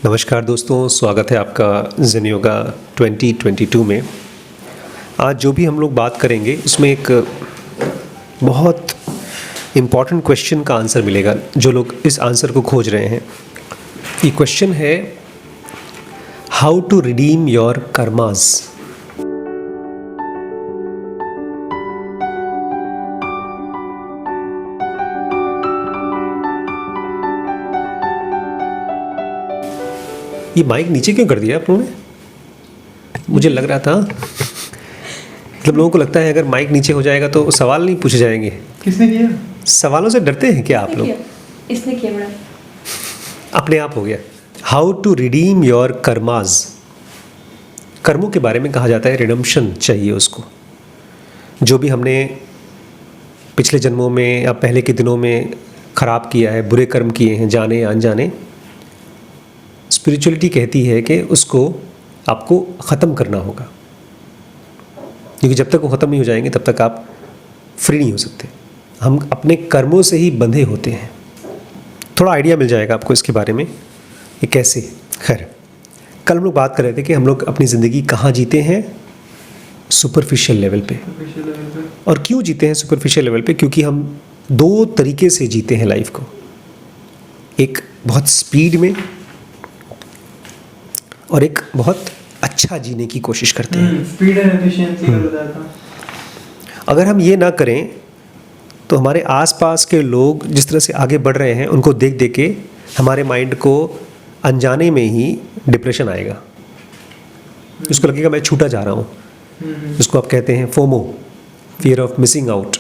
नमस्कार दोस्तों, स्वागत है आपका ज़ेन योगा 2022 में। आज जो भी हम लोग बात करेंगे उसमें एक बहुत इम्पॉर्टेंट क्वेश्चन का आंसर मिलेगा। जो लोग इस आंसर को खोज रहे हैं, ये क्वेश्चन है how to redeem your karmas. ये माइक नीचे क्यों कर दिया आप लोगों ने? मुझे लग रहा था मतलब लोगों को लगता है अगर माइक नीचे हो जाएगा तो सवाल नहीं पूछे जाएंगे। किसने किया? सवालों से डरते हैं क्या आप लोग? इसने किया मैडम। अपने आप हो गया। How to redeem your karmas. कर्मों के बारे में कहा जाता है रिडम्पशन चाहिए उसको। जो भी हमने पिछले जन्मों में या पहले के दिनों में खराब किया है, बुरे कर्म किए हैं, जाने या अनजाने, स्पिरिचुअलिटी कहती है कि उसको आपको ख़त्म करना होगा, क्योंकि जब तक वो ख़त्म नहीं हो जाएंगे तब तक आप फ्री नहीं हो सकते। हम अपने कर्मों से ही बंधे होते हैं। थोड़ा आइडिया मिल जाएगा आपको इसके बारे में ये कैसे। खैर, कल हम लोग बात कर रहे थे कि हम लोग अपनी ज़िंदगी कहाँ जीते हैं, सुपरफिशियल लेवल पे। और क्यों जीते हैं सुपरफिशियल लेवल पे? क्योंकि हम दो तरीके से जीते हैं लाइफ को। एक बहुत स्पीड में और एक बहुत अच्छा जीने की कोशिश करते हैं। स्पीड एंड एफिशिएंसी का बताया था। अगर हम ये ना करें तो हमारे आसपास के लोग जिस तरह से आगे बढ़ रहे हैं उनको देख देख के हमारे माइंड को अनजाने में ही डिप्रेशन आएगा। उसको लगेगा मैं छूटा जा रहा हूँ। जिसको आप कहते हैं FOMO, fear of missing out.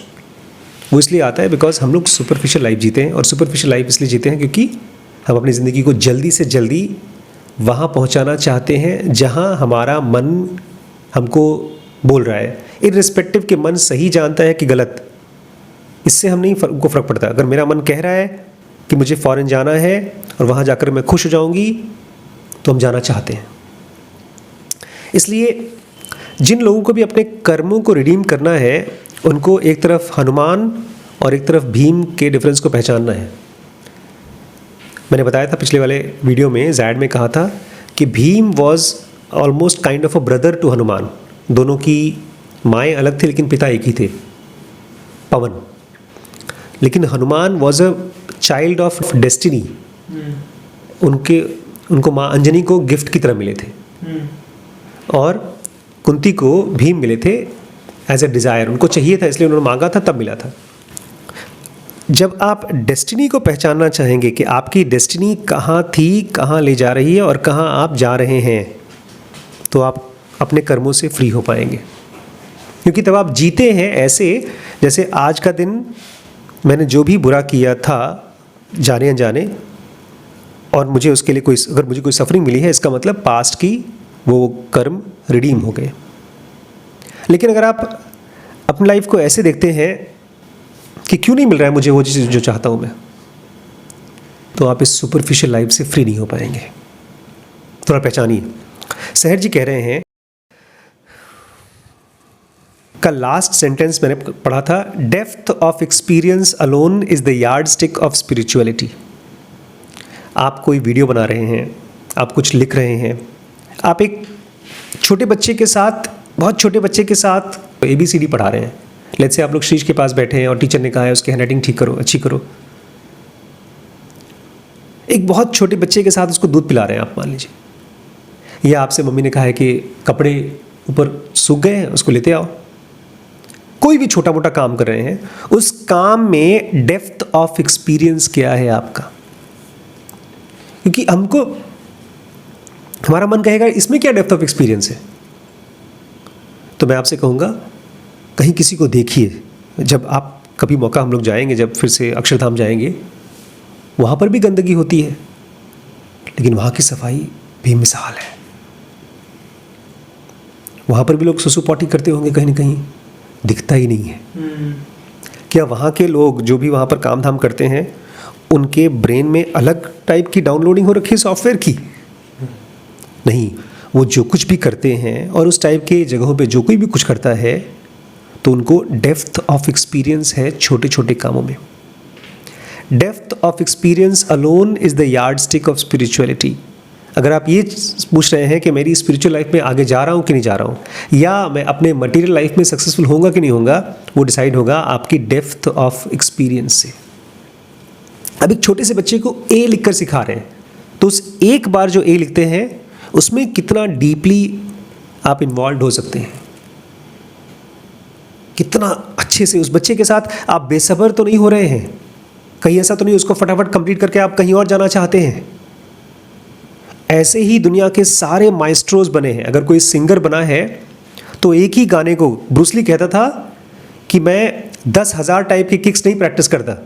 वो इसलिए आता है बिकॉज हम लोग सुपरफिशियल लाइफ जीते हैं। और सुपरफिशियल लाइफ इसलिए जीते हैं क्योंकि हम अपनी ज़िंदगी को जल्दी से जल्दी वहाँ पहुँचाना चाहते हैं जहाँ हमारा मन हमको बोल रहा है, इर्रिस्पेक्टिव कि मन सही जानता है कि गलत। इससे हम नहीं को फ़र्क पड़ता। अगर मेरा मन कह रहा है कि मुझे फ़ॉरेन जाना है और वहाँ जाकर मैं खुश हो जाऊँगी तो हम जाना चाहते हैं। इसलिए जिन लोगों को भी अपने कर्मों को रिडीम करना है उनको एक तरफ हनुमान और एक तरफ भीम के डिफरेंस को पहचानना है। मैंने बताया था पिछले वाले वीडियो में, जैड में कहा था कि Bhim was almost kind of a brother to Hanuman. दोनों की माएँ अलग थी लेकिन पिता एक ही थे, पवन। लेकिन Hanuman was a child of destiny. उनको माँ अंजनी को गिफ्ट की तरह मिले थे और कुंती को भीम मिले थे एज ए डिज़ायर। उनको चाहिए था इसलिए उन्होंने मांगा था, तब मिला था। जब आप डेस्टिनी को पहचानना चाहेंगे कि आपकी डेस्टिनी कहाँ थी, कहाँ ले जा रही है और कहाँ आप जा रहे हैं, तो आप अपने कर्मों से फ्री हो पाएंगे। क्योंकि तब आप जीते हैं ऐसे जैसे आज का दिन मैंने जो भी बुरा किया था जाने अनजाने, और मुझे उसके लिए अगर मुझे कोई सफरिंग मिली है, इसका मतलब पास्ट की वो कर्म रिडीम हो गए। लेकिन अगर आप अपनी लाइफ को ऐसे देखते हैं कि क्यों नहीं मिल रहा है मुझे वो चीज़ जो चाहता हूँ मैं, तो आप इस सुपरफिशियल लाइफ से फ्री नहीं हो पाएंगे। थोड़ा पहचानिए। सहर जी कह रहे हैं, कल लास्ट सेंटेंस मैंने पढ़ा था, depth of experience alone is the yard stick of spirituality. आप कोई वीडियो बना रहे हैं, आप कुछ लिख रहे हैं, आप एक छोटे बच्चे के साथ, बहुत छोटे बच्चे के साथ ABCD पढ़ा रहे हैं। लेट्स से आप लोग शीश के पास बैठे हैं और टीचर ने कहा है उसकी हैंडराइटिंग ठीक करो, अच्छी करो। एक बहुत छोटे बच्चे के साथ उसको दूध पिला रहे हैं आप, मान लीजिए। या आपसे मम्मी ने कहा है कि कपड़े ऊपर सूख गए हैं, उसको लेते आओ। कोई भी छोटा मोटा काम कर रहे हैं, उस काम में डेप्थ ऑफ एक्सपीरियंस क्या है आपका? क्योंकि हमको हमारा मन कहेगा इसमें क्या डेप्थ ऑफ एक्सपीरियंस है। तो मैं आपसे कहूँगा कहीं किसी को देखिए। जब आप कभी मौका, हम लोग जाएंगे जब फिर से अक्षरधाम जाएंगे, वहाँ पर भी गंदगी होती है लेकिन वहाँ की सफाई बेमिसाल है। वहाँ पर भी लोग सुसु पॉटी करते होंगे, कहीं ना कहीं दिखता ही नहीं है। क्या वहाँ के लोग जो भी वहाँ पर काम धाम करते हैं उनके ब्रेन में अलग टाइप की डाउनलोडिंग हो रखी है सॉफ्टवेयर की? नहीं, वो जो कुछ भी करते हैं और उस टाइप के जगहों पे जो कोई भी कुछ करता है तो उनको डेप्थ ऑफ एक्सपीरियंस है छोटे छोटे कामों में। Depth of experience alone is the yard stick of spirituality. अगर आप ये पूछ रहे हैं कि मेरी स्पिरिचुअल लाइफ में आगे जा रहा हूँ कि नहीं जा रहा हूँ, या मैं अपने मटेरियल लाइफ में सक्सेसफुल होऊंगा कि नहीं होऊंगा, वो डिसाइड होगा आपकी डेप्थ ऑफ एक्सपीरियंस से। अब एक छोटे से बच्चे को ए लिखकर सिखा रहे हैं, तो उस एक बार जो ए लिखते हैं उसमें कितना डीपली आप इन्वॉल्व हो सकते हैं, कितना अच्छे से उस बच्चे के साथ आप बेसब्र तो नहीं हो रहे हैं, कहीं ऐसा तो नहीं उसको फटाफट कंप्लीट करके आप कहीं और जाना चाहते हैं। ऐसे ही दुनिया के सारे माइस्ट्रोज बने हैं। अगर कोई सिंगर बना है तो एक ही गाने को, ब्रूस ली कहता था कि मैं 10,000 टाइप के किक्स नहीं प्रैक्टिस करता,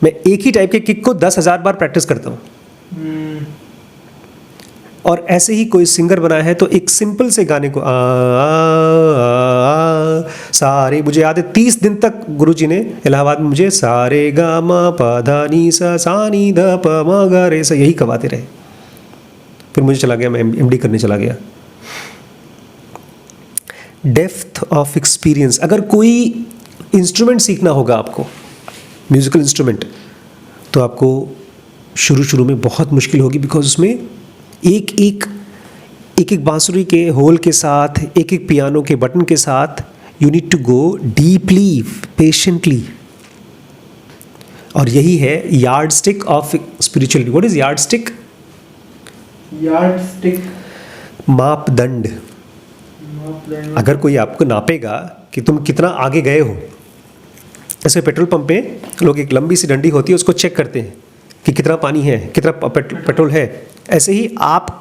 मैं एक ही टाइप के किक को 10,000 बार प्रैक्टिस करता हूँ। और ऐसे ही कोई सिंगर बना है तो एक सिंपल से गाने को सारे, मुझे याद है 30 दिन तक गुरुजी ने इलाहाबाद में मुझे सारे गा मा पा धा नी सा नी ध प म ग रे सा यही करवाते रहे। फिर मुझे चला गया, मैं एमडी करने चला गया। Depth of experience. अगर कोई इंस्ट्रूमेंट सीखना होगा आपको, म्यूजिकल इंस्ट्रूमेंट, तो आपको शुरू में बहुत मुश्किल होगी, बिकॉज उसमें एक एक बांसुरी के होल के साथ, एक एक पियानो के बटन के साथ you need to go deeply, patiently. और यही है yardstick of spirituality. What is yardstick? Yardstick, मापदंड। अगर कोई आपको नापेगा कि तुम कितना आगे गए हो, ऐसे पेट्रोल पंप पे लोग एक लंबी सी डंडी होती है, उसको चेक करते हैं कि कितना पानी है, कितना पेट्रोल है। ऐसे ही आप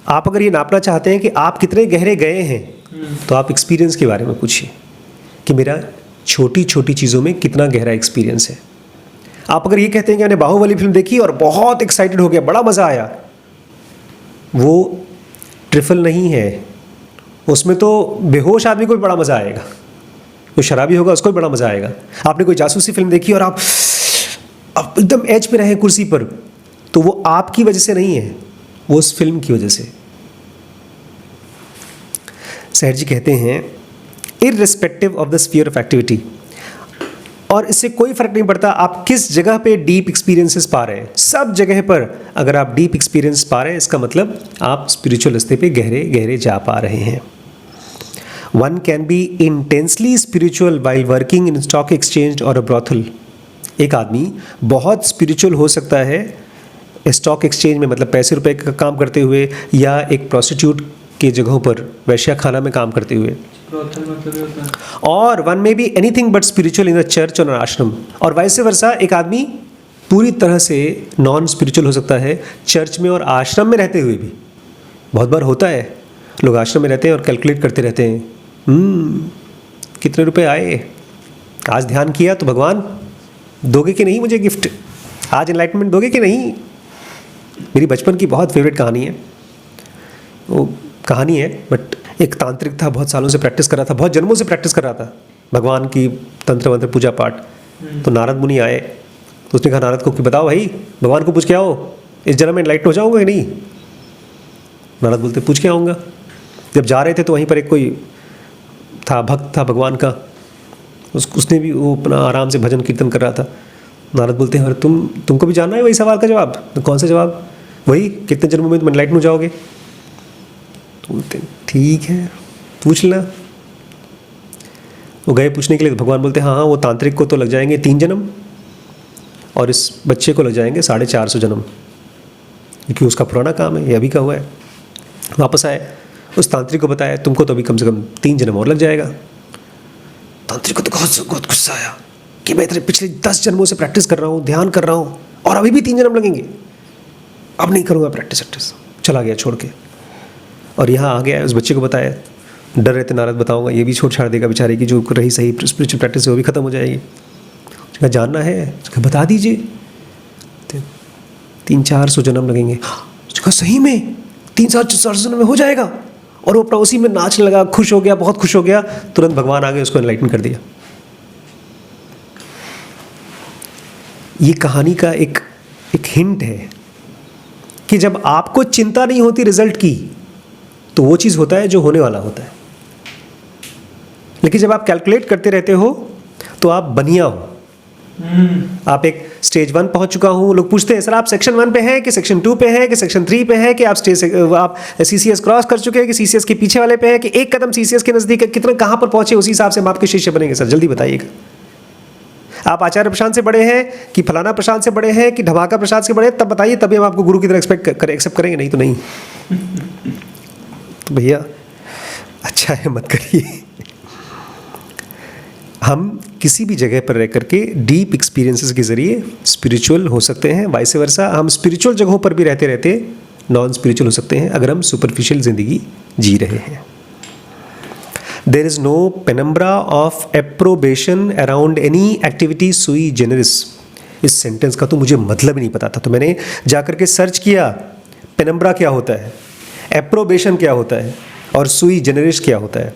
अगर ये नापना चाहते हैं कि आप कितने गहरे गए हैं, तो आप एक्सपीरियंस के बारे में पूछिए कि मेरा छोटी छोटी चीज़ों में कितना गहरा एक्सपीरियंस है। आप अगर ये कहते हैं कि मैंने बाहुबली फिल्म देखी और बहुत एक्साइटेड हो गया, बड़ा मज़ा आया, वो ट्रिफल नहीं है। उसमें तो बेहोश आदमी को भी बड़ा मज़ा आएगा, कोई शराबी होगा उसको भी बड़ा मज़ा आएगा। आपने कोई जासूसी फिल्म देखी और आप एकदम एज पे रहे कुर्सी पर, तो वो आपकी वजह से नहीं है, वो उस फिल्म की वजह से। सेठ जी कहते हैं irrespective of the sphere of activity, और इससे कोई फर्क नहीं पड़ता आप किस जगह पे डीप एक्सपीरियंसेस पा रहे हैं, सब जगह पर अगर आप डीप एक्सपीरियंस पा रहे हैं, इसका मतलब आप स्पिरिचुअल रास्ते पे गहरे गहरे जा पा रहे हैं। One can be intensely spiritual while working in stock exchange और अ ब्रॉथल। एक आदमी बहुत स्पिरिचुअल हो सकता है स्टॉक एक्सचेंज में, मतलब पैसे रुपए का काम करते हुए, या एक प्रोस्टिट्यूट के जगहों पर वैश्या खाना में काम करते हुए। और वन में be anything but spiritual in a church और आश्रम, और वैसे वर्षा एक आदमी पूरी तरह से नॉन स्पिरिचुअल हो सकता है चर्च में और आश्रम में रहते हुए भी। बहुत बार होता है लोग आश्रम में रहते हैं और कैलकुलेट करते रहते हैं, कितने रुपए आए, आज ध्यान किया तो भगवान दोगे कि नहीं मुझे गिफ्ट, आज एनलाइटमेंट दोगे कि नहीं। मेरी बचपन की बहुत फेवरेट कहानी है, वो कहानी है बट एक तांत्रिक था, बहुत सालों से प्रैक्टिस कर रहा था, बहुत जन्मों से प्रैक्टिस कर रहा था भगवान की तंत्र मंत्र पूजा पाठ। तो नारद मुनि आए, तो उसने कहा नारद को कि बताओ भाई, भगवान को पूछ के आओ इस जन्म में एनलाइट हो जाऊंगा कि नहीं। नारद बोलते पूछ के आऊँगा। जब जा रहे थे तो वहीं पर एक कोई था, भक्त था भगवान का, उसने भी वो अपना आराम से भजन कीर्तन कर रहा था। नारद बोलते हैं अरे तुमको भी जानना है वही सवाल का जवाब। तो कौन सा जवाब? वही कितने जन्मों में तुम एनलाइट हो जाओगे। तो बोलते ठीक है पूछ लेना। वो गए पूछने के लिए, तो भगवान बोलते हाँ वो तांत्रिक को तो लग जाएंगे 3 जन्म, और इस बच्चे को लग जाएंगे 450 जन्म, क्योंकि उसका पुराना काम है, ये अभी का हुआ है। वापस आए, उस तांत्रिक को बताया तुमको तो अभी कम से कम 3 जन्म और लग जाएगा। तांत्रिक को तो बहुत गुस्सा आया कि मैं इतने पिछले 10 जन्मों से प्रैक्टिस कर रहा हूँ, ध्यान कर रहा हूँ, और अभी भी 3 जन्म लगेंगे, अब नहीं करूँगा प्रैक्टिस। चला गया छोड़ के। और यहाँ आ गया, उस बच्चे को बताया, डर रहे थे नारद बताऊँगा ये भी छोड़ छाड़ देगा बेचारे की, जो रही सही स्पिरिचुअल प्रैक्टिस है वो भी खत्म हो जाएगी। उसका जानना है, उसका बता दीजिए, 300-400 जन्म लगेंगे। उसका सही में 300-400 जन्म में हो जाएगा। और वो अपना उसी में नाचने लगा, खुश हो गया, बहुत खुश हो गया। तुरंत भगवान आ गए, उसको एनलाइटन कर दिया। ये कहानी का एक हिंट है कि जब आपको चिंता नहीं होती रिजल्ट की, तो वो चीज़ होता है जो होने वाला होता है। लेकिन जब आप कैलकुलेट करते रहते हो तो आप बनिया हो। आप एक स्टेज 1 पहुंच चुका हूं, लोग पूछते हैं सर आप सेक्शन 1 पे हैं कि सेक्शन 2 पे हैं कि सेक्शन 3 पे हैं कि आप CCS क्रॉस कर चुके हैं कि CCS के पीछे वाले पे हैं कि एक कदम CCS के नज़दीक है, कितना कहाँ पर पहुंचे, उसी हिसाब से हम आपके शिष्य बनेंगे सर, जल्दी बताइएगा। आप आचार्य प्रशांत से बड़े हैं कि फलाना प्रशांत से बड़े हैं कि धमाका प्रसाद से बड़े हैं, तब बताइए, तभी हम आपको गुरु की तरह एक्सेप्ट करेंगे, नहीं तो नहीं। तो भैया अच्छा है, मत करिए। हम किसी भी जगह पर रह करके डीप एक्सपीरियंसेस के ज़रिए स्पिरिचुअल हो सकते हैं, वाइस वर्सा हम स्पिरिचुअल जगहों पर भी रहते रहते नॉन स्पिरिचुअल हो सकते हैं अगर हम सुपरफिशियल ज़िंदगी जी रहे हैं। There is no penumbra of approbation around any activity sui generis. इस सेंटेंस का तो मुझे मतलब ही नहीं पता था, तो मैंने जाकर के सर्च किया पेनम्ब्रा क्या होता है, एप्रोबेशन क्या होता है और सुई जेनरिस क्या होता है।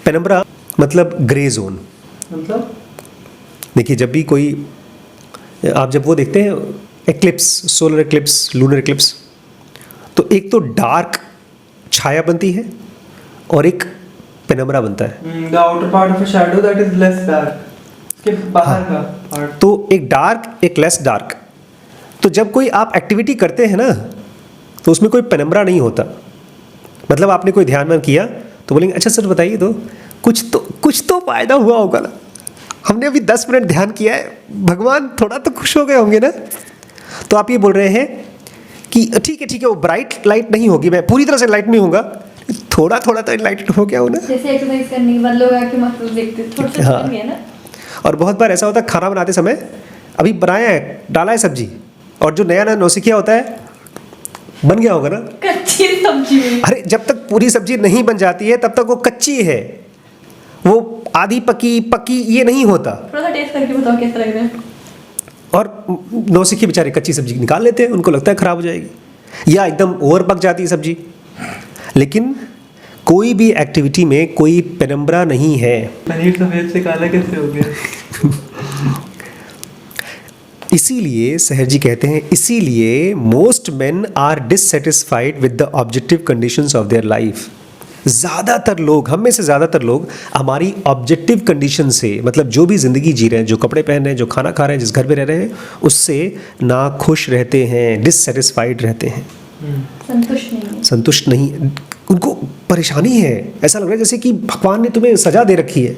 पेनम्ब्रा मतलब ग्रे जोन। मतलब देखिए जब भी कोई आप जब वो देखते हैं eclipse, solar eclipse, lunar eclipse, तो एक तो डार्क छाया बनती है और एक पेनम्ब्रा बनता है। The outer part of a shadow that is less dark, इसके बाहर का पार्ट। तो एक डार्क एक लेस डार्क। तो जब कोई आप एक्टिविटी करते हैं ना तो उसमें कोई पेनम्ब्रा नहीं होता। मतलब आपने कोई ध्यान में किया तो बोलेंगे अच्छा सर बताइए तो कुछ तो फायदा हुआ होगा ना, हमने अभी 10 मिनट ध्यान किया है, भगवान थोड़ा तो खुश हो गए होंगे ना। तो आप ये बोल रहे हैं कि ठीक है वो ब्राइट लाइट नहीं होगी, मैं पूरी तरह से लाइट नहीं होऊंगा, थोड़ा थोड़ा तो लाइट हो गया हो ना। जैसे एक्सरसाइज करने के बाद लोग आके मतलब देखते थोड़ा सा हाँ। है ना। और बहुत बार ऐसा होता है खाना बनाते समय अभी बनाया है, डाला है सब्जी, और जो नया नौसिखिया होता है बन गया होगा ना कच्ची सब्जी में। अरे जब तक पूरी सब्जी नहीं बन जाती है तब तक वो कच्ची है, वो आधी पकी ये नहीं होता। थोड़ा सा टेस्ट करके बताओ कैसा लग रहा है। और नौसिखिए बेचारे कच्ची सब्जी निकाल लेते हैं, उनको लगता है खराब हो जाएगी या एकदम ओवर पक जाती है सब्जी। लेकिन कोई भी एक्टिविटी में कोई पेनम्ब्रा नहीं है। पनीर सफेद से काला कैसे हो गया? इसीलिए सहर जी कहते हैं, इसीलिए most men are dissatisfied with the objective conditions of their life. ज़्यादातर लोग, हम में से ज़्यादातर लोग हमारी ऑब्जेक्टिव कंडीशन से, मतलब जो भी ज़िंदगी जी रहे हैं, जो कपड़े पहन रहे हैं, जो खाना खा रहे हैं, जिस घर पे रह रहे हैं, उससे ना खुश रहते हैं, डिससेटिस्फाइड रहते हैं, संतुष्ट नहीं, उनको परेशानी है। ऐसा लग रहा है जैसे कि भगवान ने तुम्हें सजा दे रखी है।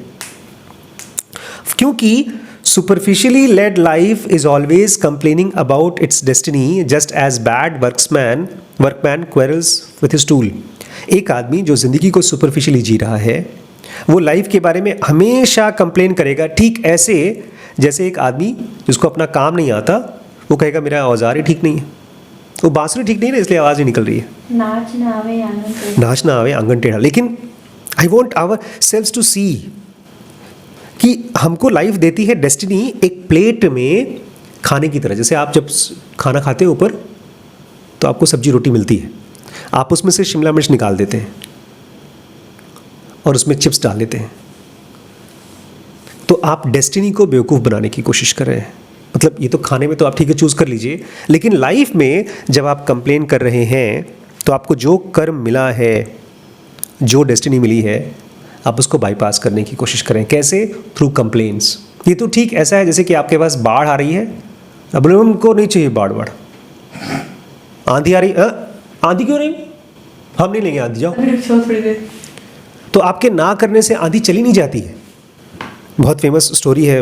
क्योंकि superficially led life is always complaining about its destiny, just as bad workman quarrels with his tool। एक आदमी जो जिंदगी को सुपरफिशियली जी रहा है वो लाइफ के बारे में हमेशा कंप्लेन करेगा, ठीक ऐसे जैसे एक आदमी जिसको अपना काम नहीं आता वो कहेगा मेरा औजार ही ठीक नहीं है, वो बांसुरी ठीक नहीं है इसलिए आवाज़ ही निकल रही है, नाच ना आवे आंगन टेढ़ा। लेकिन I want ourselves to see कि हमको लाइफ देती है डेस्टिनी एक प्लेट में खाने की तरह। जैसे आप जब खाना खाते हो ऊपर तो आपको सब्जी रोटी मिलती है, आप उसमें से शिमला मिर्च निकाल देते हैं और उसमें चिप्स डाल देते हैं, तो आप डेस्टिनी को बेवकूफ़ बनाने की कोशिश कर रहे हैं। मतलब ये तो खाने में तो आप ठीक है चूज़ कर लीजिए, लेकिन लाइफ में जब आप कंप्लेन कर रहे हैं तो आपको जो कर्म मिला है, जो डेस्टिनी मिली है, आप उसको बाईपास करने की कोशिश करें। कैसे? Through complaints. ये तो ठीक ऐसा है जैसे कि आपके पास बाढ़ आ रही है, अब उनको नहीं चाहिए बाढ़, आंधी आ रही, आंधी क्यों नहीं, हम नहीं लेंगे आंधी, जाओ। तो आपके ना करने से आंधी चली नहीं जाती है। बहुत फेमस स्टोरी है,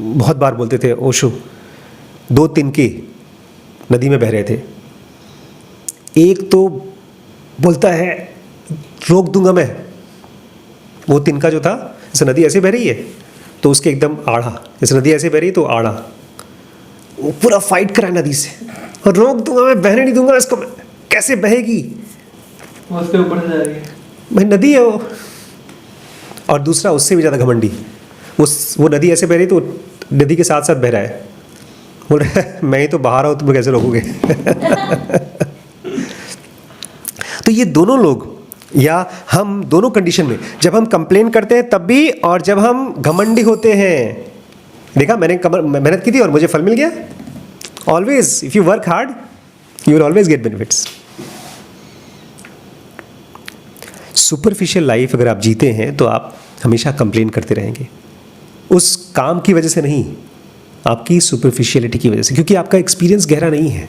बहुत बार बोलते थे ओशो। 2 तिनके नदी में बह रहे थे, एक तो बोलता है रोक दूंगा मैं, वो तिनका जो था, जैसे नदी ऐसे बह रही है तो उसके एकदम आड़ा, जैसे नदी ऐसे बह रही है तो आड़ा, वो पूरा फाइट करा है नदी से और रोक दूंगा मैं, बहने नहीं दूंगा इसको, मैं कैसे बहेगी, उसके ऊपर से जा रही है, भाई नदी है वो। और दूसरा उससे भी ज़्यादा घमंडी, वो नदी ऐसे बह रही तो नदी के साथ साथ बह रहा है, बोल रहा है मैं ही तो बहा रहा हूँ, तुम कैसे रोकोगे। तो ये दोनों लोग या हम दोनों कंडीशन में, जब हम कंप्लेन करते हैं तब भी और जब हम घमंडी होते हैं। देखा, मैंने मेहनत की थी और मुझे फल मिल गया। Always if you work hard you will always get benefits. Superficial life अगर आप जीते हैं तो आप हमेशा कंप्लेन करते रहेंगे, उस काम की वजह से नहीं, आपकी सुपरफिशियलिटी की वजह से, क्योंकि आपका एक्सपीरियंस गहरा नहीं है।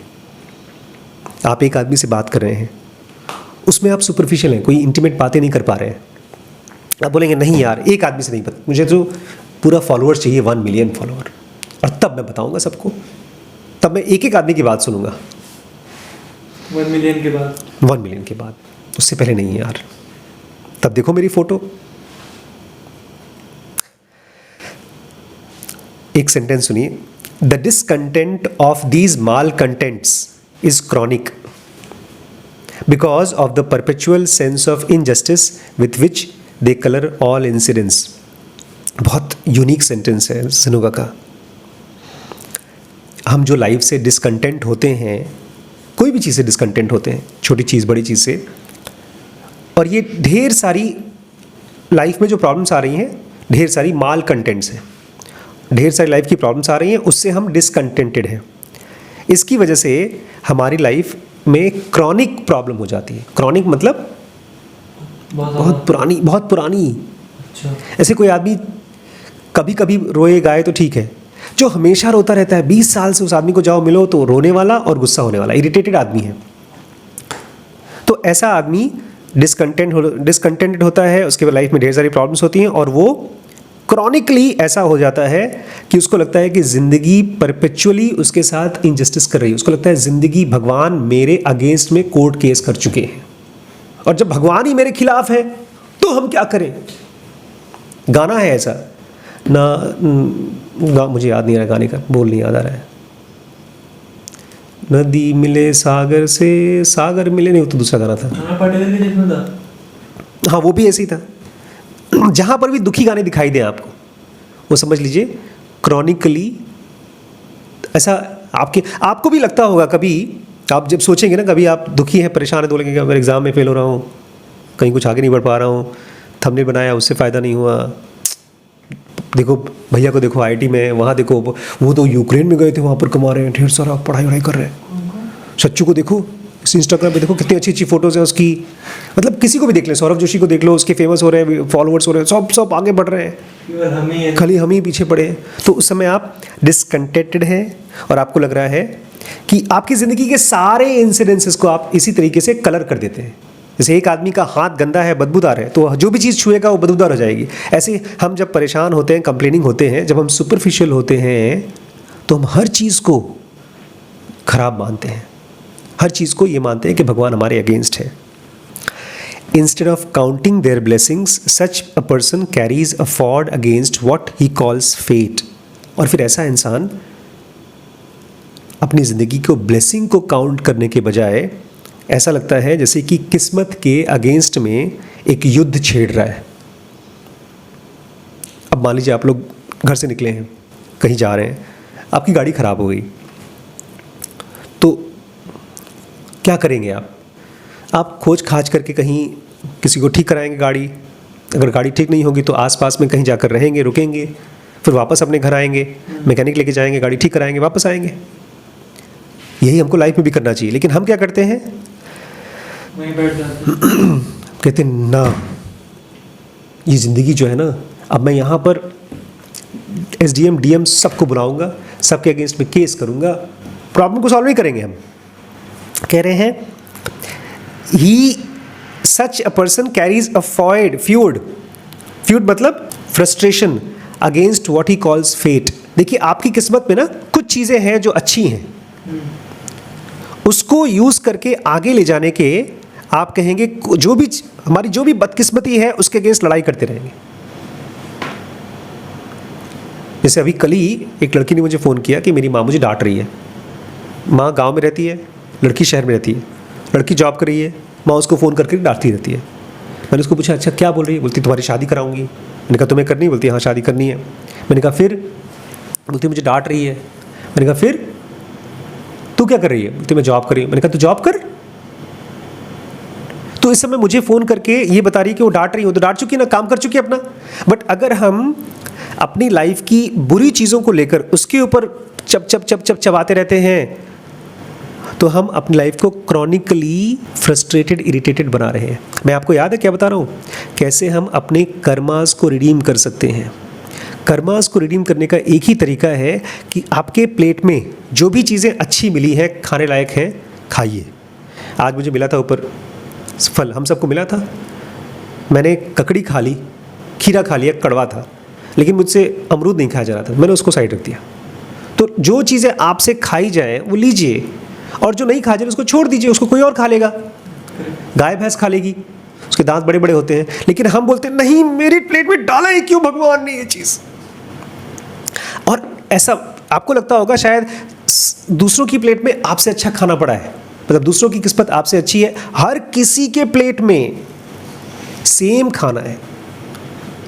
आप एक आदमी से बात कर रहे हैं, उसमें आप सुपरफिशियल हैं, कोई इंटीमेट बातें नहीं कर पा रहे हैं। आप बोलेंगे नहीं यार, एक आदमी से नहीं पता, मुझे तो पूरा फॉलोअर्स चाहिए, 1 मिलियन फॉलोअर, और तब मैं बताऊंगा सबको, तब मैं एक एक आदमी की बात सुनूंगा। 1 मिलियन के बाद? 1 मिलियन के बाद, उससे पहले नहीं है यार। तब देखो मेरी फोटो। एक सेंटेंस सुनिए, the discontent of these mall contents is chronic because of the perpetual sense of injustice with which they colour all incidents. बहुत यूनिक सेंटेंस है सनुगा का। हम जो लाइफ से डिसकंटेंट होते हैं, कोई भी चीज़ से डिसकंटेंट होते हैं, छोटी चीज़ बड़ी चीज़ से, और ये ढेर सारी लाइफ में जो प्रॉब्लम्स आ रही हैं, ढेर सारी माल कंटेंट्स हैं, ढेर सारी लाइफ की प्रॉब्लम्स आ रही हैं, उससे हम डिसकंटेंटेड हैं। इसकी वजह से हमारी लाइफ में क्रॉनिक प्रॉब्लम हो जाती है। क्रॉनिक मतलब बहुत पुरानी, बहुत पुरानी। अच्छा। ऐसे कोई आदमी कभी कभी रोए गाए तो ठीक है, जो हमेशा रोता रहता है, 20 साल से उस आदमी को जाओ मिलो तो रोने वाला और गुस्सा होने वाला, इरिटेटेड आदमी है, तो ऐसा आदमी डिसकंटेंटेड होता है, उसके लाइफ में ढेर सारी प्रॉब्लम्स होती हैं, और वो क्रॉनिकली ऐसा हो जाता है कि उसको लगता है कि ज़िंदगी परपेचुअली उसके साथ इनजस्टिस कर रही है। उसको लगता है ज़िंदगी, भगवान मेरे अगेंस्ट में कोर्ट केस कर चुके हैं, और जब भगवान ही मेरे खिलाफ है तो हम क्या करें। गाना है ऐसा ना, मुझे याद नहीं आ रहा गाने का बोल, नहीं याद आ रहा है। नदी मिले सागर से, सागर मिले, नहीं वो तो दूसरा गाना था। पटेल भी देखना था। हाँ वो भी ऐसे ही था। जहाँ पर भी दुखी गाने दिखाई दें आपको, वो समझ लीजिए क्रॉनिकली ऐसा आपको भी लगता होगा कभी। आप जब सोचेंगे ना, कभी आप दुखी हैं, परेशान हैं, तो बोलेंगे कि मैं एग्ज़ाम में फेल हो रहा हूँ, कहीं कुछ आगे नहीं बढ़ पा रहा हूँ, थंबनेल बनाया उससे फ़ायदा नहीं हुआ, देखो भैया को देखो IIT में, वहाँ देखो वो तो यूक्रेन में गए थे, वहाँ पर कमा रहे हैं, ढेर सारा पढ़ाई वढ़ाई कर रहे हैं। सच्चू को देखो, इस इंस्टाग्राम पे देखो कितनी अच्छी अच्छी फोटोज़ हैं उसकी। मतलब किसी को भी देख लें, सौरभ जोशी को देख लो, उसके फेमस हो रहे हैं, फॉलोअर्स हो रहे हैं, सब आगे बढ़ रहे हैं, खाली हम ही पीछे पड़े हैं। तो उस समय आप डिसकंटेंटेड हैं, और आपको लग रहा है कि आपकी ज़िंदगी के सारे इंसिडेंसेस को आप इसी तरीके से कलर कर देते हैं। जैसे एक आदमी का हाथ गंदा है, बदबूदार है, तो जो भी चीज़ छुएगा वो बदबूदार हो जाएगी। ऐसे हम जब परेशान होते हैं, कंप्लेनिंग होते हैं, जब हम सुपरफिशियल होते हैं, तो हम हर चीज़ को खराब मानते हैं, हर चीज़ को ये मानते हैं कि भगवान हमारे अगेंस्ट है। Instead of counting their blessings, such a person carries a ford against what he calls fate. और फिर ऐसा इंसान अपनी ज़िंदगी को, ब्लेसिंग को काउंट करने के बजाय ऐसा लगता है जैसे कि किस्मत के अगेंस्ट में एक युद्ध छेड़ रहा है। अब मान लीजिए आप लोग घर से निकले हैं, कहीं जा रहे हैं, आपकी गाड़ी ख़राब हो गई, तो क्या करेंगे आप खोज खाज करके कहीं किसी को ठीक कराएंगे गाड़ी। अगर गाड़ी ठीक नहीं होगी तो आसपास में कहीं जाकर रहेंगे, रुकेंगे, फिर वापस अपने घर आएंगे, मैकेनिक लेके जाएंगे, गाड़ी ठीक कराएंगे, वापस आएंगे। यही हमको लाइफ में भी करना चाहिए, लेकिन हम क्या करते हैं, वहीं बैठ जाते कहते हैं ना, ये ज़िंदगी जो है ना, अब मैं यहाँ पर SDM DM सबको बुलाऊंगा, सबके अगेंस्ट में केस करूँगा, प्रॉब्लम को सॉल्व नहीं करेंगे हम। कह रहे हैं he such a person carries a feud मतलब frustration against what he calls fate. देखिए आपकी किस्मत में ना कुछ चीज़ें हैं जो अच्छी हैं, उसको यूज़ करके आगे ले जाने के आप कहेंगे हमारी जो भी बदकिस्मती है उसके अगेंस्ट लड़ाई करते रहेंगे। जैसे अभी कल ही एक लड़की ने मुझे फ़ोन किया कि मेरी माँ मुझे डांट रही है। माँ गांव में रहती है, लड़की शहर में रहती है, लड़की जॉब कर रही है, माँ उसको फ़ोन करके डांटती रहती है। मैंने उसको पूछा अच्छा क्या बोल रही है, बोलती तुम्हारी शादी कराऊंगी। मैंने कहा तुम्हें करनी, बोलती हाँ शादी करनी है। मैंने कहा फिर, बोलती मुझे डांट रही है। मैंने कहा फिर तू क्या कर रही है, बोलती मैं जॉब कर रही हूँ। मैंने कहा तू जॉब कर। तो इस समय मुझे फ़ोन करके ये बता रही है कि वो डांट रही हो, तो डांट चुकी है ना, काम कर चुकी है अपना। बट अगर हम अपनी लाइफ की बुरी चीज़ों को लेकर उसके ऊपर चबाते रहते हैं, तो हम अपनी लाइफ को क्रॉनिकली फ्रस्ट्रेटेड, इरिटेटेड बना रहे हैं। मैं आपको याद है क्या बता रहा हूँ, कैसे हम अपने कर्मास को रिडीम कर सकते हैं। कर्मास को रिडीम करने का एक ही तरीका है कि आपके प्लेट में जो भी चीज़ें अच्छी मिली हैं, खाने लायक हैं, खाइए। आज मुझे मिला था ऊपर फल, हम सबको मिला था, मैंने ककड़ी खा ली, खीरा खा लिया, कड़वा था, लेकिन मुझसे अमरूद नहीं खाया जा रहा था, मैंने उसको साइड रख दिया। तो जो चीज़ें आपसे खाई जाएँ वो लीजिए, और जो नहीं खा जाए उसको छोड़ दीजिए, उसको कोई और खा लेगा। गाय भैंस खा लेगी, उसके दांत बड़े बड़े होते हैं, लेकिन हम बोलते हैं नहीं मेरी प्लेट में डाला ही क्यों भगवान ने ये चीज़। और ऐसा आपको लगता होगा शायद दूसरों की प्लेट में आपसे अच्छा खाना पड़ा है, मतलब दूसरों की किस्मत आपसे अच्छी है। हर किसी के प्लेट में सेम खाना है,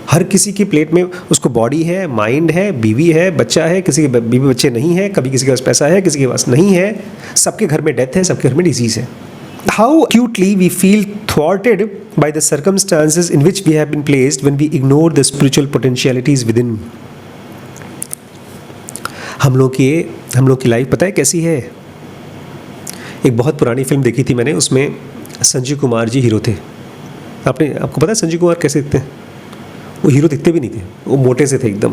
हर किसी की प्लेट में उसको बॉडी है, माइंड है, बीवी है, बच्चा है, किसी के बीवी बच्चे नहीं है, कभी किसी के पास पैसा है, किसी के पास नहीं है, सबके घर में डेथ है, सबके घर में डिजीज़ है। How acutely we feel thwarted by the circumstances in which we have been placed when we ignore the spiritual potentialities within. हम लोग की लाइफ पता है कैसी है? एक बहुत पुरानी फिल्म देखी थी मैंने, उसमें संजीव कुमार जी हीरो थे। आपको पता है संजीव कुमार कैसे दिखते हैं? वो हीरो दिखते भी नहीं थे, वो मोटे से थे एकदम,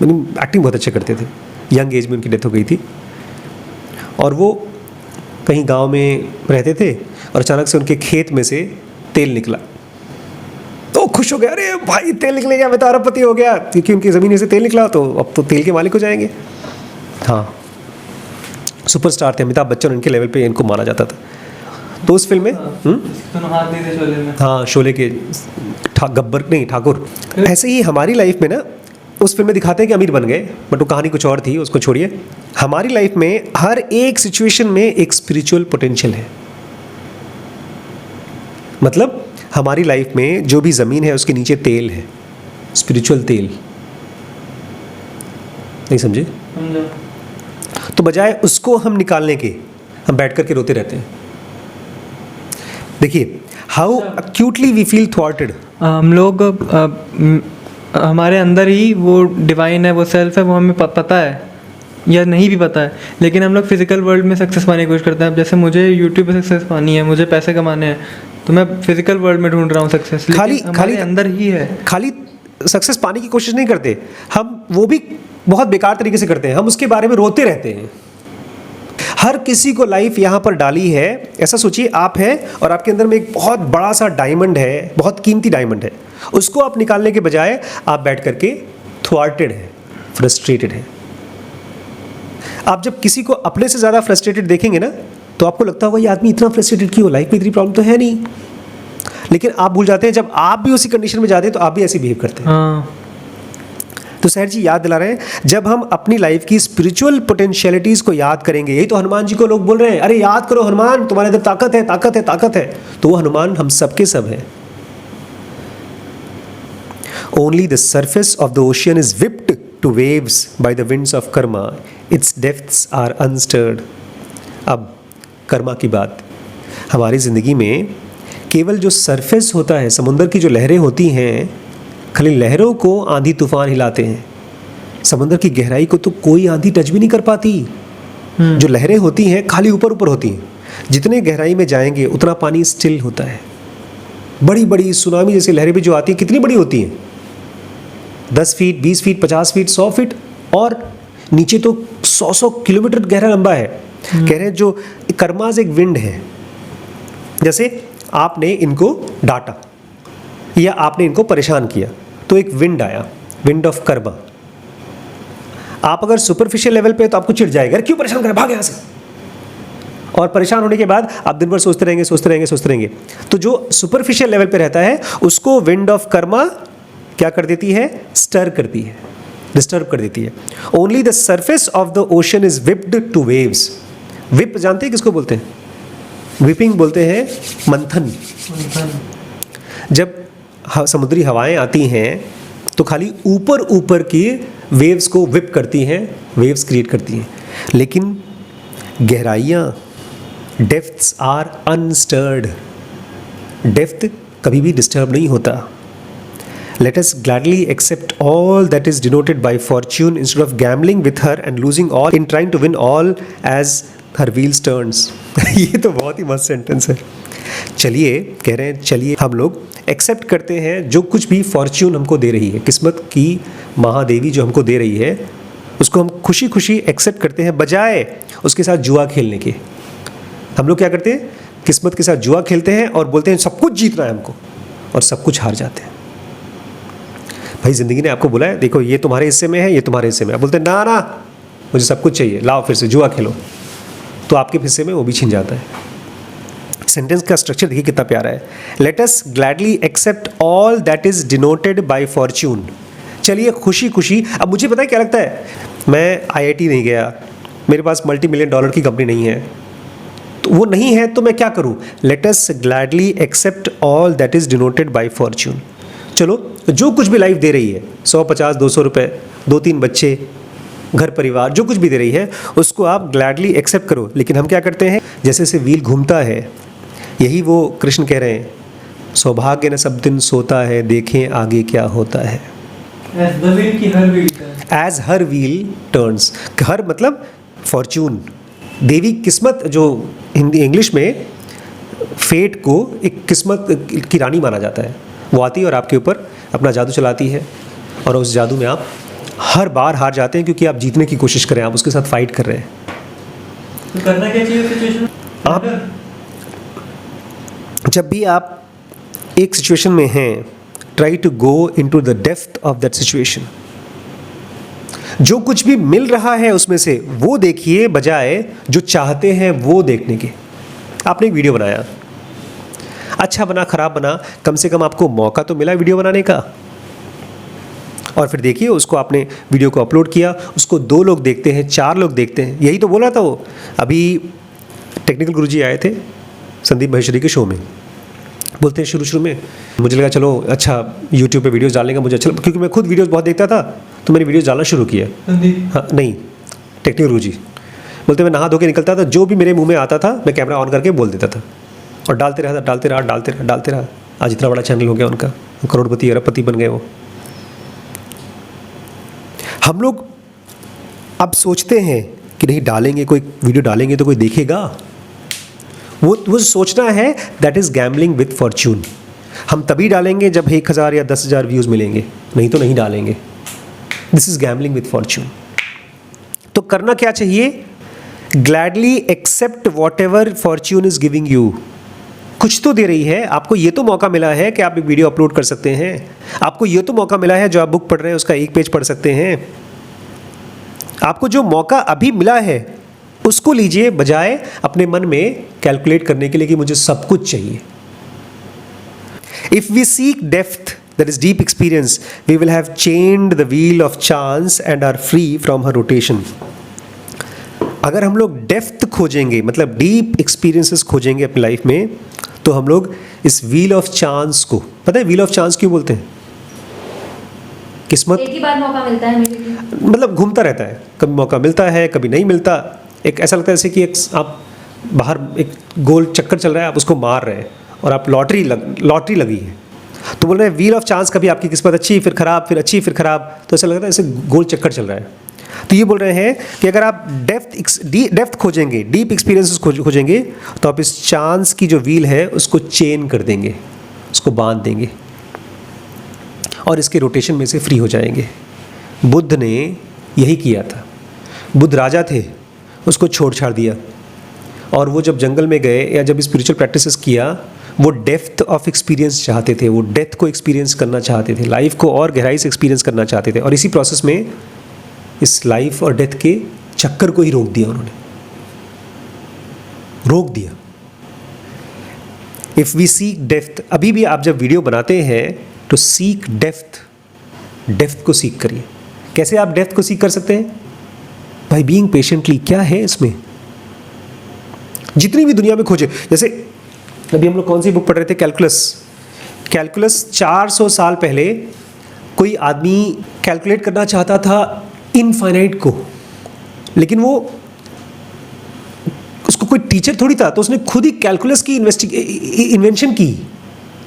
मतलब एक्टिंग बहुत अच्छे करते थे। यंग एज में उनकी डेथ हो गई थी, और वो कहीं गांव में रहते थे और अचानक से उनके खेत में से तेल निकला, तो खुश हो गया, अरे भाई तेल निकले गया, मैं तो अरबपति हो गया, क्योंकि उनकी ज़मीन से तेल निकला, तो अब तो तेल के मालिक हो जाएंगे। हाँ, सुपरस्टार थे, अमिताभ बच्चन उनके लेवल पे इनको माना जाता था। तो उस फिल्म में हाथ दे दे शोले में, हाँ शोले के गब्बर नहीं ठाकुर। ऐसे ही हमारी लाइफ में ना, उस फिल्म में दिखाते हैं कि अमीर बन गए, बट वो कहानी कुछ और थी, उसको छोड़िए। हमारी लाइफ में हर एक सिचुएशन में एक स्पिरिचुअल पोटेंशियल है। मतलब हमारी लाइफ में जो भी ज़मीन है उसके नीचे तेल है, स्पिरिचुअल तेल। नहीं समझे? तो बजाय उसको हम निकालने के, हम बैठ करके रोते रहते हैं। देखिए, हाउ एक्यूटली वी फील थ्वार्टेड। हम लोग हमारे अंदर ही वो डिवाइन है, वो सेल्फ है, वो हमें पता है या नहीं भी पता है, लेकिन हम लोग फिजिकल वर्ल्ड में सक्सेस पाने की कोशिश करते हैं। अब जैसे मुझे यूट्यूब पे सक्सेस पानी है, मुझे पैसे कमाने हैं, तो मैं फिजिकल वर्ल्ड में ढूंढ रहा हूँ सक्सेस, लेकिन हमारे अंदर ही है। खाली सक्सेस पाने की कोशिश नहीं करते हम, वो भी बहुत बेकार तरीके से करते हैं, हम उसके बारे में रोते रहते हैं। हर किसी को लाइफ यहाँ पर डाली है, ऐसा सोचिए आप हैं और आपके अंदर में एक बहुत बड़ा सा डायमंड है, बहुत कीमती डायमंड है, उसको आप निकालने के बजाय आप बैठ करके थ्वार्टेड है, फ्रस्ट्रेटेड है। आप जब किसी को अपने से ज़्यादा फ्रस्ट्रेटेड देखेंगे ना, तो आपको लगता होगा ये आदमी इतना फ्रस्ट्रेटेड क्यों, लाइफ में इतनी प्रॉब्लम तो है नहीं। लेकिन आप भूल जाते हैं जब आप भी उसी कंडीशन में जाते हैं तो आप भी ऐसे बिहेव करते हैं। हाँ। तो सहर जी याद दिला रहे हैं, जब हम अपनी लाइफ की स्पिरिचुअल पोटेंशियलिटीज़ को याद करेंगे, यही तो हनुमान जी को लोग बोल रहे हैं, अरे याद करो हनुमान, तुम्हारे अंदर ताकत है, ताकत है, ताकत है। तो वो हनुमान हम सबके सब हैं। Only the surface of the ocean is whipped to waves by the winds of karma. Its depths are unstirred. अब कर्मा की बात, हमारी ज़िंदगी में केवल जो सरफेस होता है, समुंदर की जो लहरें होती हैं, खाली लहरों को आंधी तूफान हिलाते हैं। समंदर की गहराई को तो कोई आंधी टच भी नहीं कर पाती। जो लहरें होती हैं खाली ऊपर ऊपर होती हैं, जितने गहराई में जाएंगे उतना पानी स्टिल होता है। बड़ी बड़ी सुनामी जैसी लहरें भी जो आती हैं, कितनी बड़ी होती हैं, 10 फीट, 20 फीट, 50 फीट, 100 फीट, और नीचे तो 100 किलोमीटर गहरा लंबा है। कह रहे हैं जो कर्माज एक विंड है, जैसे आपने इनको डांटा या आपने इनको परेशान किया तो एक विंड आया, विंड ऑफ कर्मा। आप अगर सुपरफिशियल लेवल पे तो आपको चिढ़ जाएगा, क्यों परेशान कर, भाग यहाँ से। और परेशान होने के बाद आप दिन भर सोचते रहेंगे, सोचते रहेंगे, सोचते रहेंगे। तो जो सुपरफिशियल लेवल पे रहता है उसको विंड ऑफ कर्मा क्या कर देती है, स्टर करती है, डिस्टर्ब कर देती है। Only the surface of the ocean is whipped two waves. Whip जानते हैं किसको बोलते हैं? विपिंग बोलते हैं मंथन। जब समुद्री हवाएं आती हैं तो खाली ऊपर ऊपर की वेव्स को विप करती हैं, वेव्स क्रिएट करती हैं, लेकिन गहराइयाँ, डेप्थ्स आर अनस्टर्ड। डेप्थ कभी भी डिस्टर्ब नहीं होता। Let us gladly accept all that is denoted by fortune instead of gambling with her and losing all in trying to win all as her wheels turns. ये तो बहुत ही मस्त sentence है। चलिए, कह रहे हैं चलिए हम लोग एक्सेप्ट करते हैं जो कुछ भी फॉर्च्यून हमको दे रही है, किस्मत की महादेवी जो हमको दे रही है, उसको हम खुशी खुशी एक्सेप्ट करते हैं, बजाय उसके साथ जुआ खेलने के। हम लोग क्या करते हैं, किस्मत के साथ जुआ खेलते हैं और बोलते हैं सब कुछ जीतना है हमको, और सब कुछ हार जाते हैं। भाई ज़िंदगी ने आपको बोला है देखो ये तुम्हारे हिस्से में है, ये तुम्हारे हिस्से में। आप बोलते हैं ना ना मुझे सब कुछ चाहिए, लाओ फिर से जुआ खेलो, तो आपके हिस्से में वो भी छीन जाता है। सेंटेंस का स्ट्रक्चर देखिए कितना प्यारा है। Let us gladly accept all that is denoted by fortune. चलिए खुशी खुशी। अब मुझे पता है क्या लगता है, मैं आईआईटी नहीं गया, मेरे पास $multi-million की कंपनी नहीं है, तो वो नहीं है तो मैं क्या करूँ। Let us gladly accept all that is denoted by fortune. चलो जो कुछ भी लाइफ दे रही है, 100, 50, 200 रुपये, 2-3 बच्चे, घर परिवार, जो कुछ भी दे रही है उसको आप ग्लैडली एक्सेप्ट करो। लेकिन हम क्या करते हैं, जैसे जैसे व्हील घूमता है, यही वो कृष्ण कह रहे हैं, सौभाग्य न सब दिन सोता है, देखें आगे क्या होता है। एज हर व्हील टर्न्स। हर मतलब फॉर्च्यून, देवी किस्मत, जो हिंदी इंग्लिश में फेट को एक किस्मत की रानी माना जाता है। वो आती है और आपके ऊपर अपना जादू चलाती है, और उस जादू में आप हर बार हार जाते हैं क्योंकि आप जीतने की कोशिश कर रहे हैं, आप उसके साथ फाइट कर रहे हैं। तो करना क्या चाहिए सिचुएशन? आप जब भी आप एक सिचुएशन में हैं, try to go into the depth of that situation. जो कुछ भी मिल रहा है उसमें से वो देखिए, बजाय जो चाहते हैं वो देखने के। आपने एक वीडियो बनाया, अच्छा बना खराब बना, कम से कम आपको मौका तो मिला वीडियो बनाने का। और फिर देखिए उसको, आपने वीडियो को अपलोड किया, उसको 2 लोग देखते हैं, 4 लोग देखते हैं। यही तो बोल रहा था वो। अभी टेक्निकल गुरुजी आए थे संदीप महेश्वरी के शो में, बोलते हैं शुरू में मुझे लगा चलो अच्छा यूट्यूब पे वीडियोस डालने का मुझे अच्छा, क्योंकि मैं खुद वीडियोस बहुत देखता था तो मैंने वीडियोस डालना शुरू किया। हाँ नहीं, टेक्निकल गुरुजी बोलते मैं नहा धो के निकलता था, जो भी मेरे मुंह में आता था मैं कैमरा ऑन करके बोल देता था, और डालते रहा। आज इतना बड़ा चैनल हो गया उनका, करोड़पति अरबपति बन गए वो। हम लोग अब सोचते हैं कि नहीं डालेंगे, कोई वीडियो डालेंगे तो कोई देखेगा। वो सोचना है, that is gambling with Fortune. हम तभी डालेंगे जब 1000 या 10,000 व्यूज़ मिलेंगे, नहीं तो नहीं डालेंगे। This is gambling with fortune. तो करना क्या चाहिए, gladly accept whatever fortune is giving you. कुछ तो दे रही है आपको, ये तो मौका मिला है कि आप एक वीडियो अपलोड कर सकते हैं, आपको ये तो मौका मिला है जो आप बुक पढ़ रहे हैं उसका 1 पेज पढ़ सकते हैं। आपको जो मौका अभी मिला है उसको लीजिए, बजाय अपने मन में कैलकुलेट करने के लिए कि मुझे सब कुछ चाहिए। If we seek depth, that is deep experience, we will have chained the wheel of chance and are free from हर रोटेशन। अगर हम लोग डेप्थ खोजेंगे, मतलब डीप एक्सपीरियंसेस खोजेंगे अपनी लाइफ में, तो हम लोग इस व्हील ऑफ चांस को, पता है व्हील ऑफ चांस क्यों बोलते हैं? किस्मत एक ही बार मौका मिलता है मेरे लिए, मतलब घूमता रहता है, कभी मौका मिलता है कभी नहीं मिलता। एक ऐसा लगता है जैसे कि एक आप बाहर एक गोल चक्कर चल रहा है, आप उसको मार रहे हैं और आप लॉटरी लगी है, तो बोल रहे हैं व्हील ऑफ चांस, कभी आपकी किस्मत अच्छी फिर खराब, फिर अच्छी फिर खराब, तो ऐसा लगता है जैसे गोल चक्कर चल रहा है। तो ये बोल रहे हैं कि अगर आप डेप्थ खोजेंगे, डीप एक्सपीरियंसेस खोजेंगे, तो आप इस चांस की जो व्हील है उसको चेन कर देंगे, उसको बांध देंगे और इसके रोटेशन में से फ्री हो जाएंगे। बुद्ध ने यही किया था। बुद्ध राजा थे, उसको छोड़ छाड़ दिया, और वो जब जंगल में गए या जब स्पिरिचुअल प्रैक्टिसेस किया, वो डेप्थ ऑफ एक्सपीरियंस चाहते थे, वो डेथ को एक्सपीरियंस करना चाहते थे, लाइफ को और गहराई से एक्सपीरियंस करना चाहते थे, और इसी प्रोसेस में इस लाइफ और डेथ के चक्कर को ही रोक दिया उन्होंने, रोक दिया। इफ वी सीक डेप्थ, अभी भी आप जब वीडियो बनाते हैं तो सीक डेप्थ को सीख करिए। कैसे आप डेप्थ को सीख कर सकते हैं? By being patiently. क्या है इसमें? जितनी भी दुनिया में खोजे, जैसे अभी हम लोग कौन सी बुक पढ़ रहे थे, कैलकुलस 400 साल पहले कोई आदमी कैलकुलेट करना चाहता था इनफाइनाइट को, लेकिन वो उसको कोई टीचर थोड़ी था, तो उसने खुद ही कैलकुलस की इन्वेंशन की,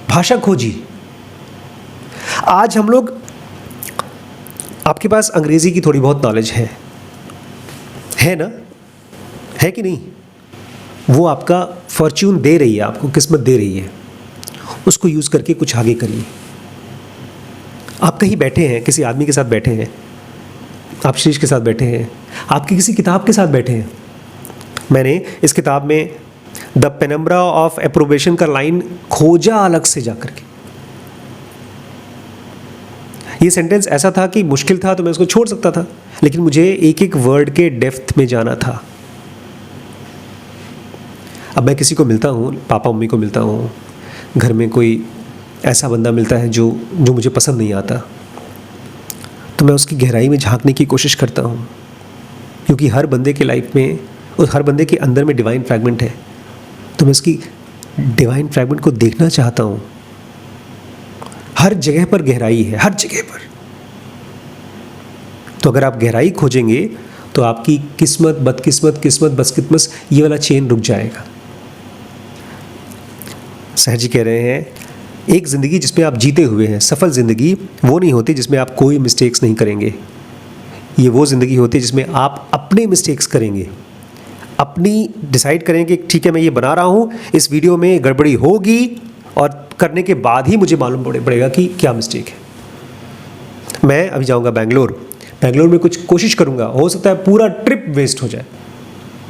भाषा खोजी। आज हम लोग, आपके पास अंग्रेजी की थोड़ी बहुत नॉलेज है ना? है कि नहीं? वो आपका फॉर्च्यून दे रही है आपको, किस्मत दे रही है, उसको यूज़ करके कुछ आगे करिए। आप कहीं बैठे हैं, किसी आदमी के साथ बैठे हैं, आप शीश के साथ बैठे हैं, आपकी किसी किताब के साथ बैठे हैं। मैंने इस किताब में द पेनम्ब्रा ऑफ एप्रोबेशन का लाइन खोजा अलग से जाकर के। ये सेंटेंस ऐसा था कि मुश्किल था तो मैं उसको छोड़ सकता था, लेकिन मुझे एक एक वर्ड के डेप्थ में जाना था। अब मैं किसी को मिलता हूँ, पापा मम्मी को मिलता हूँ, घर में कोई ऐसा बंदा मिलता है जो मुझे पसंद नहीं आता, तो मैं उसकी गहराई में झांकने की कोशिश करता हूँ, क्योंकि हर बंदे के लाइफ में और हर बंदे के अंदर में डिवाइन फ्रैगमेंट है, तो मैं उसकी डिवाइन फ्रैगमेंट को देखना चाहता हूँ। हर जगह पर गहराई है, हर जगह पर। तो अगर आप गहराई खोजेंगे तो आपकी किस्मत, बदकिस्मत, किस्मत, बदकिस्मत, ये वाला चेन रुक जाएगा। सहज जी कह रहे हैं एक ज़िंदगी जिसमें आप जीते हुए हैं, सफल ज़िंदगी वो नहीं होती जिसमें आप कोई मिस्टेक्स नहीं करेंगे। ये वो ज़िंदगी होती है जिसमें आप अपने मिस्टेक्स करेंगे, अपनी डिसाइड करेंगे कि ठीक है मैं ये बना रहा हूँ, इस वीडियो में गड़बड़ी होगी, और करने के बाद ही मुझे मालूम पड़ेगा कि क्या मिस्टेक है। मैं अभी जाऊँगा बेंगलोर में कुछ कोशिश करूँगा, हो सकता है पूरा ट्रिप वेस्ट हो जाए,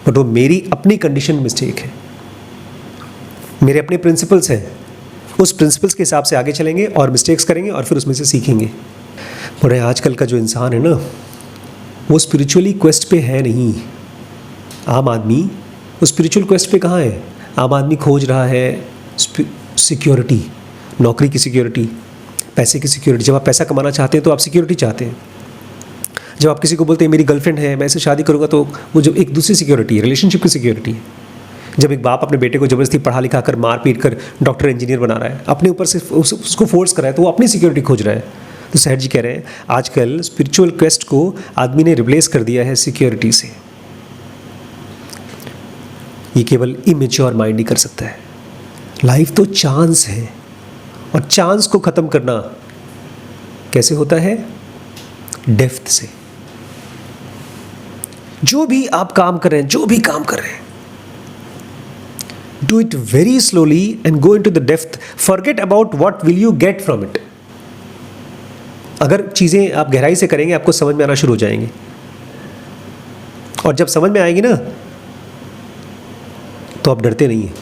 बट वो मेरी अपनी कंडीशन मिस्टेक है, मेरे अपने प्रिंसिपल्स हैं, उस प्रिंसिपल्स के हिसाब से आगे चलेंगे और मिस्टेक्स करेंगे और फिर उसमें से सीखेंगे। और आजकल का जो इंसान है ना, वो स्पिरिचुअली क्वेस्ट पे है नहीं। आम आदमी वो स्पिरिचुअल क्वेस्ट पे कहाँ है? आम आदमी खोज रहा है सिक्योरिटी, नौकरी की सिक्योरिटी, पैसे की सिक्योरिटी। जब आप पैसा कमाना चाहते हैं तो आप सिक्योरिटी चाहते हैं। जब आप किसी को बोलते हैं मेरी गर्लफ्रेंड है, मैं इससे शादी करूँगा, तो वो जो एक दूसरी सिक्योरिटी है, रिलेशनशिप की सिक्योरिटी है। जब एक बाप अपने बेटे को ज़बरदस्ती पढ़ा लिखा कर, मार पीट कर डॉक्टर इंजीनियर बना रहा है, अपने ऊपर से उसको फोर्स कर रहा है, तो वो अपनी सिक्योरिटी खोज रहा है। तो सहज जी कह रहे हैं आजकल स्पिरिचुअल क्वेस्ट को आदमी ने रिप्लेस कर दिया है सिक्योरिटी से। ये केवल इमेच्योर माइंड ही कर सकता है। लाइफ तो चांस है, और चांस को ख़त्म करना कैसे होता है? डेप्थ से। जो भी आप काम कर रहे हैं, जो भी काम कर रहे हैं, do it very slowly and go into the depth. Forget about what will you get from it. अगर चीज़ें आप गहराई से करेंगे आपको समझ में आना शुरू हो जाएंगी, और जब समझ में आएगी ना तो आप डरते नहीं हैं।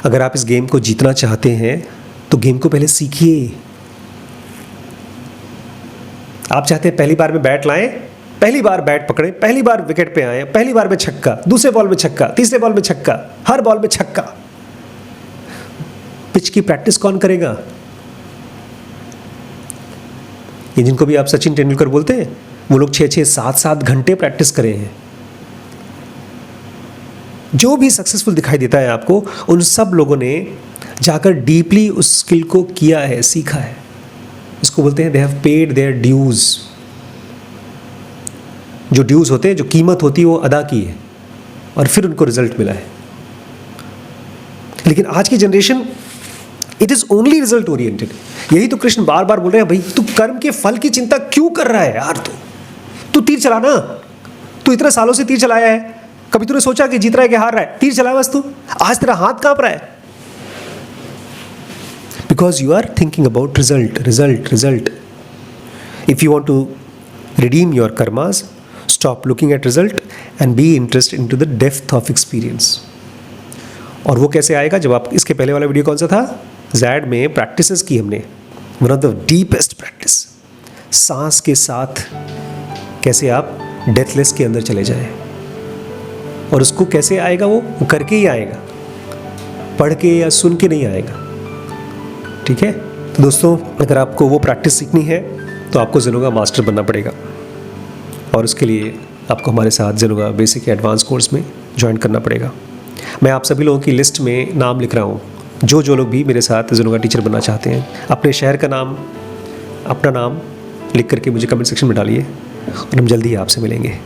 अगर आप इस गेम को जीतना चाहते हैं तो गेम को पहले सीखिए। आप चाहते हैं पहली बार में बैट लाएं, पहली बार बैट पकड़े, पहली बार विकेट पे आए, पहली बार में छक्का, दूसरे बॉल में छक्का, तीसरे बॉल में छक्का, हर बॉल में छक्का। पिच की प्रैक्टिस कौन करेगा? ये जिनको भी आप सचिन तेंदुलकर बोलते हैं, वो लोग 6-6, 7-7 घंटे प्रैक्टिस करे हैं। जो भी सक्सेसफुल दिखाई देता है आपको, उन सब लोगों ने जाकर डीपली उस स्किल को किया है, सीखा है। इसको बोलते हैं they have paid their dues. जो ड्यूज होते हैं, जो कीमत होती है, वो अदा की है और फिर उनको रिजल्ट मिला है। लेकिन आज की generation it is only result oriented. यही तो कृष्ण बार बार बोल रहे हैं, भाई तू कर्म के फल की चिंता क्यों कर रहा है यार? तू तीर चलाना, तू इतने सालों से तीर चलाया है, कभी तूने सोचा कि जीत रहा है कि हार रहा है? तीर चला बस तू, आज तेरा हाथ कांप रहा है because you are thinking about result, result, result. If you want to redeem your karmas, stop looking at result and be interested into the depth of experience. और वो कैसे आएगा? जब आप, इसके पहले वाला वीडियो कौन सा था? जैड में प्रैक्टिसेस की हमने, one of the deepest practice, सांस के साथ कैसे आप डेथलेस के अंदर चले जाएं। और उसको कैसे आएगा? वो करके ही आएगा, पढ़ के या सुन के नहीं आएगा। ठीक है? तो दोस्तों, अगर आपको वो प्रैक्टिस सीखनी है तो आपको ज़ेनोगा मास्टर बनना पड़ेगा, और उसके लिए आपको हमारे साथ ज़ेनोगा बेसिक एडवांस कोर्स में ज्वाइन करना पड़ेगा। मैं आप सभी लोगों की लिस्ट में नाम लिख रहा हूँ, जो लोग भी मेरे साथ ज़ेनोगा टीचर बनना चाहते हैं। अपने शहर का नाम, अपना नाम लिख करके मुझे कमेंट सेक्शन में डालिए, और हम जल्दी ही आपसे मिलेंगे।